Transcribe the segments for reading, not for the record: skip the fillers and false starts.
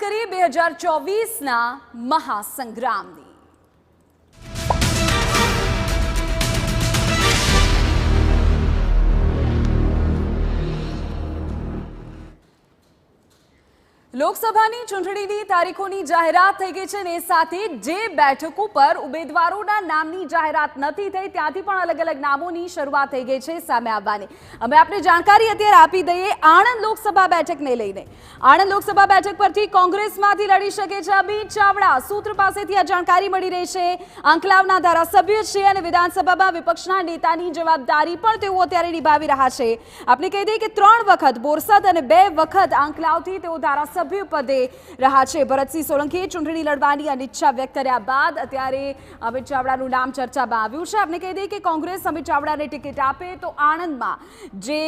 કરીએ 2024ના મહાસંગ્રામની। લોકસભાની ચૂંટણીની તારીખોની જાહેરાત થઈ ગઈ છે ને સાથે જે બેઠકો પર ઉમેદવારોના નામની જાહેરાત નથી થઈ ત્યાંથી પણ અલગ અલગ નામોની શરૂઆત થઈ ગઈ છે સામે આવવાની। અમે આપને જાણકારી અત્યારે આપી દઈએ આણંદ લોકસભા બેઠકને લઈને। આણંદ લોકસભા બેઠક પરથી કોંગ્રેસમાંથી લડી શકે છે અમિત ચાવડા। સૂત્ર પાસેથી આ જાણકારી મળી રહી છે। આંકલાવના ધારાસભ્ય છે અને વિધાનસભામાં વિપક્ષના નેતાની જવાબદારી પણ તેઓ અત્યારે નિભાવી રહ્યા છે। આપણે કહી દઈએ કે 3 વખત બોરસદ અને 2 વખત આંકલાવથી તેઓ ધારાસભ્ય પદે રહ્યા છે। ભરતસિંહ સોલંકીએ ચૂંટણી લડવાની અનિચ્છા વ્યક્ત કર્યા બાદ અત્યારે અમિત ચાવડાનું નામ ચર્ચામાં આવ્યું છે। આપણે કહી દઈએ કે કોંગ્રેસ અમિત ચાવડાને ટિકિટ આપે તો આણંદમાં જે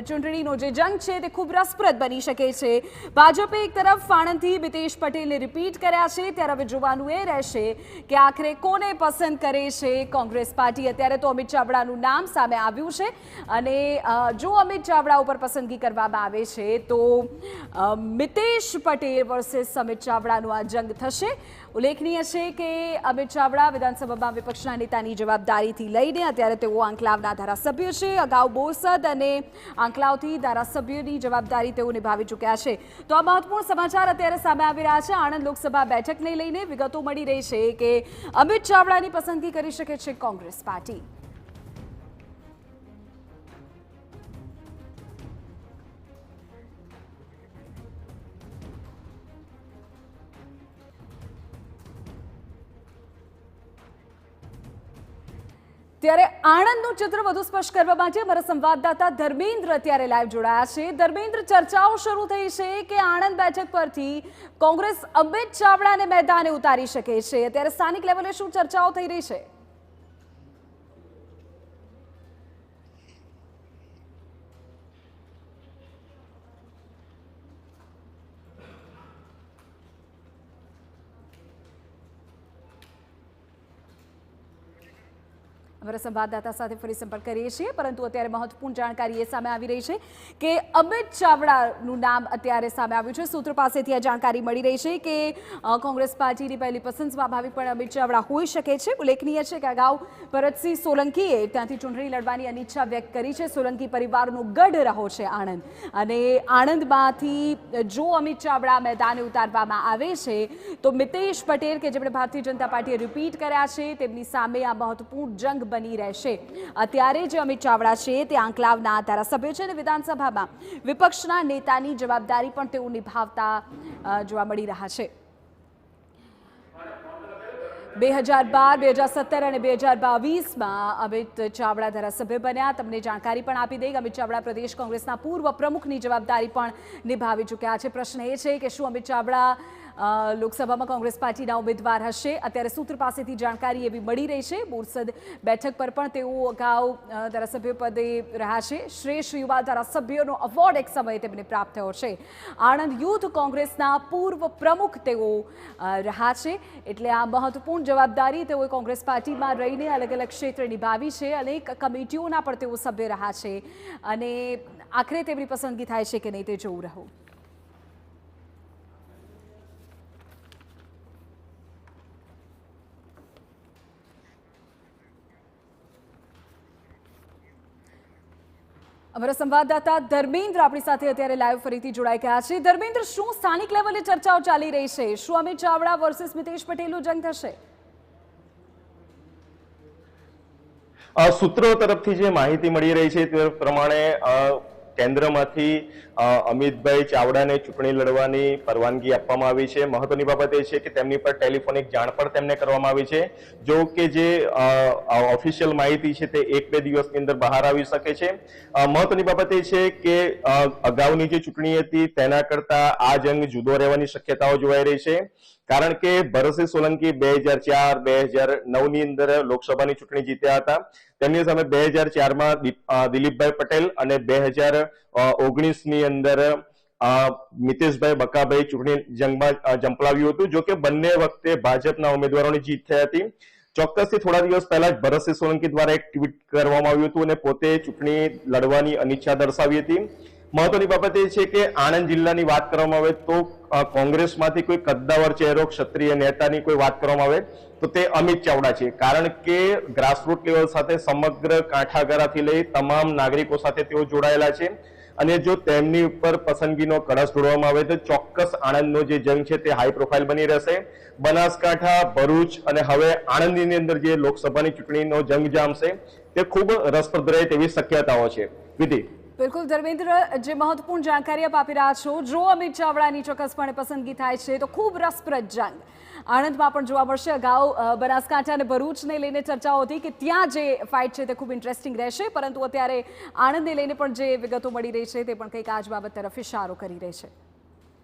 ચૂંટણીનો જે જંગ છે તે ખૂબ રસપ્રદ બની શકે છે। ભાજપે એક તરફ આણંદથી મિતેશ પટેલને રિપીટ કર્યા છે ત્યારે હવે જોવાનું એ રહેશે કે આખરે કોને પસંદ કરે છે કોંગ્રેસ પાર્ટી। અત્યારે તો અમિત ચાવડાનું નામ સામે આવ્યું છે અને જો અમિત ચાવડા ઉપર પસંદગી કરવામાં આવે છે તો મિતેશ પટેલ વર્સેસ અમિત ચાવડાનો આ જંગ થશે। ઉલ્લેખનીય છે કે અમિત ચાવડા વિધાનસભામાં વિપક્ષના નેતાની જવાબદારીથી લઈને અત્યારે તેઓ આંકલાવના ધારાસભ્ય છે। અગાઉ બોરસદ અને આંકલાવથી ધારાસભ્યની જવાબદારી તેઓ નિભાવી ચૂક્યા છે। તો આ મહત્વપૂર્ણ સમાચાર અત્યારે સામે આવી રહ્યા છે। આણંદ લોકસભા બેઠકને લઈને વિગતો મળી રહી છે કે અમિત ચાવડાની પસંદગી કરી શકે છે કોંગ્રેસ પાર્ટી। ત્યારે આણંદનું ચિત્ર વધુ સ્પષ્ટ કરવા માટે અમારા સંવાદદાતા ધર્મેન્દ્ર અત્યારે લાઈવ જોડાયા છે। ધર્મેન્દ્ર, ચર્ચાઓ શરૂ થઈ છે કે આણંદ બેઠક પરથી કોંગ્રેસ અમિત ચાવડાને મેદાને ઉતારી શકે છે। અત્યારે સ્થાનિક લેવલે શું ચર્ચાઓ થઈ રહી છે? અમારા સંવાદદાતા સાથે ફરી સંપર્ક કરીએ છીએ પરંતુ અત્યારે મહત્વપૂર્ણ જાણકારી એ સામે આવી રહી છે કે અમિત ચાવડાનું નામ અત્યારે સામે આવ્યું છે। સૂત્ર પાસેથી આ જાણકારી મળી રહી છે કે કોંગ્રેસ પાર્ટીની પહેલી પસંદ સ્વાભાવિક પણ અમિત ચાવડા હોઈ શકે છે। ઉલ્લેખનીય છે કે અગાઉ ભરતસિંહ સોલંકીએ ત્યાંથી ચૂંટણી લડવાની અનિચ્છા વ્યક્ત કરી છે। સોલંકી પરિવારનો ગઢ રહ્યો છે આણંદ અને આણંદમાંથી જો અમિત ચાવડા મેદાને ઉતારવામાં આવે છે તો મિતેશ પટેલ કે જેમણે ભારતીય જનતા પાર્ટીએ રિપીટ કર્યા છે તેમની સામે આ મહત્વપૂર્ણ જંગ બની રહેશે। અત્યારે જે અમિત ચાવડા છે તે આંકલાવના ધારાસભ્ય છે અને વિધાનસભામાં વિપક્ષના નેતાની જવાબદારી પણ તેઓ નિભાવતા જોવા મળી રહ્યા છે। 2012, 2017 અને 2022માં અમિત ચાવડા ધારાસભ્ય બન્યા। તમને જાણકારી પણ આપી દઈ અમિત ચાવડા પ્રદેશ કોંગ્રેસના પૂર્વ પ્રમુખની જવાબદારી પણ નિભાવી ચૂક્યા છે। પ્રશ્ન એ છે કે શું અમિત ચાવડા લોકસભામાં કોંગ્રેસ પાર્ટીના ઉમેદવાર હશે? અત્યારે સૂત્ર પાસેથી જાણકારી એવી મળી રહી છે। બોરસદ બેઠક પર પણ તેઓ અગાઉ ધારાસભ્ય પદે રહ્યા છે। શ્રેષ્ઠ યુવા ધારાસભ્યનો એવોર્ડ એક સમયે તેમને પ્રાપ્ત થયો છે। આણંદ યુથ કોંગ્રેસના પૂર્વ પ્રમુખ તેઓ રહ્યા છે એટલે આ મહત્વપૂર્ણ જવાબદારી તેઓએ કોંગ્રેસ પાર્ટીમાં રહીને અલગ અલગ ક્ષેત્રે નિભાવી છે। અનેક કમિટીઓના પણ તેઓ સભ્ય રહ્યા છે અને આખરે તેમની પસંદગી થાય છે કે નહીં તે જોવું રહ્યું। અમારા સંવાદદાતા ધર્મેન્દ્ર આપણી સાથે અત્યારે લાઈવ ફરીથી જોડાઈ ગયા છે। ધર્મેન્દ્ર, શું સ્થાનિક લેવલે ચર્ચાઓ ચાલી રહી છે? શું અમિત ચાવડા વર્સેસ મિતેશ પટેલનો જંગ થશે? સૂત્રો તરફથી જે માહિતી મળી રહી છે તે પ્રમાણે કેન્દ્રમાંથી અમિતભાઈ ચાવડાને ચૂંટણી લડવાની પરવાનગી આપવામાં આવી છે। મહત્વની બાબત એ છે કે તેમની પર ટેલિફોનિક જાણ પણ તેમને કરવામાં આવી છે। જો કે જે ઓફિશિયલ માહિતી છે તે 1-2 દિવસની અંદર બહાર આવી શકે છે। મહત્વની બાબત એ છે કે અગાઉની જે ચૂંટણી હતી તેના કરતા આ જંગ જુદો રહેવાની શક્યતાઓ જોવાઈ રહી છે। કારણ કે ભરતસિંહ સોલંકી 2004, 2009ની અંદર લોકસભાની ચૂંટણી જીત્યા હતા। તેમની સામે 2004માં દિલીપભાઈ પટેલ અને 2019ની અંદર મિતેશભાઈ બકાભાઈ ચૂંટણી જંગમાં ઝંપલાવ્યું હતું। જો કે બંને વખતે ભાજપના ઉમેદવારોની જીત થઈ હતી। ચોક્કસથી થોડા દિવસ પહેલા જ ભરતસિંહ સોલંકી દ્વારા એક ટ્વીટ કરવામાં આવ્યું હતું અને પોતે ચૂંટણી લડવાની અનિચ્છા દર્શાવી હતી। મહત્વની બાબત એ છે કે આણંદ જિલ્લાની વાત કરવામાં આવે તો કોંગ્રેસમાંથી કોઈ કદ્દાવર ચહેરો ક્ષત્રિય નેતાની કોઈ વાત કરવામાં આવે તો તે અમિત ચાવડા છે, કારણ કે ગ્રાસરૂટ લેવલ સાથે સમગ્ર કાંઠાગારાથી લઈ તમામ નાગરિકો સાથે તેઓ જોડાયેલા છે અને જો તેમની ઉપર પસંદગીનો કળશ ઢોળવામાં આવે તો ચોક્કસ આણંદનો જે જંગ છે તે હાઈ પ્રોફાઇલ બની રહેશે. બનાસકાંઠા, ભરૂચ અને હવે આણંદની અંદર જે લોકસભાની ચૂંટણીનો જંગ જામશે તે ખૂબ રસપ્રદ રહે તેવી શક્યતાઓ છે. વિધિ. બિલકુલ ધર્મેન્દ્ર, જે મહત્વપૂર્ણ જાણકારી આપ આપી રહ્યા છો, જો અમિત ચાવડાની ચોક્કસપણે પસંદગી થાય છે તો ખૂબ રસપ્રદ જંગ આણંદમાં પણ જોવા મળશે. અગાઉ બનાસકાંઠા અને ભરૂચને લઈને ચર્ચાઓ હતી કે ત્યાં જે ફાઇટ છે તે ખૂબ ઇન્ટરેસ્ટિંગ રહેશે, પરંતુ અત્યારે આણંદને લઈને પણ જે વિગતો મળી રહી છે તે પણ કંઈક આ જ બાબત તરફ ઇશારો કરી રહી છે.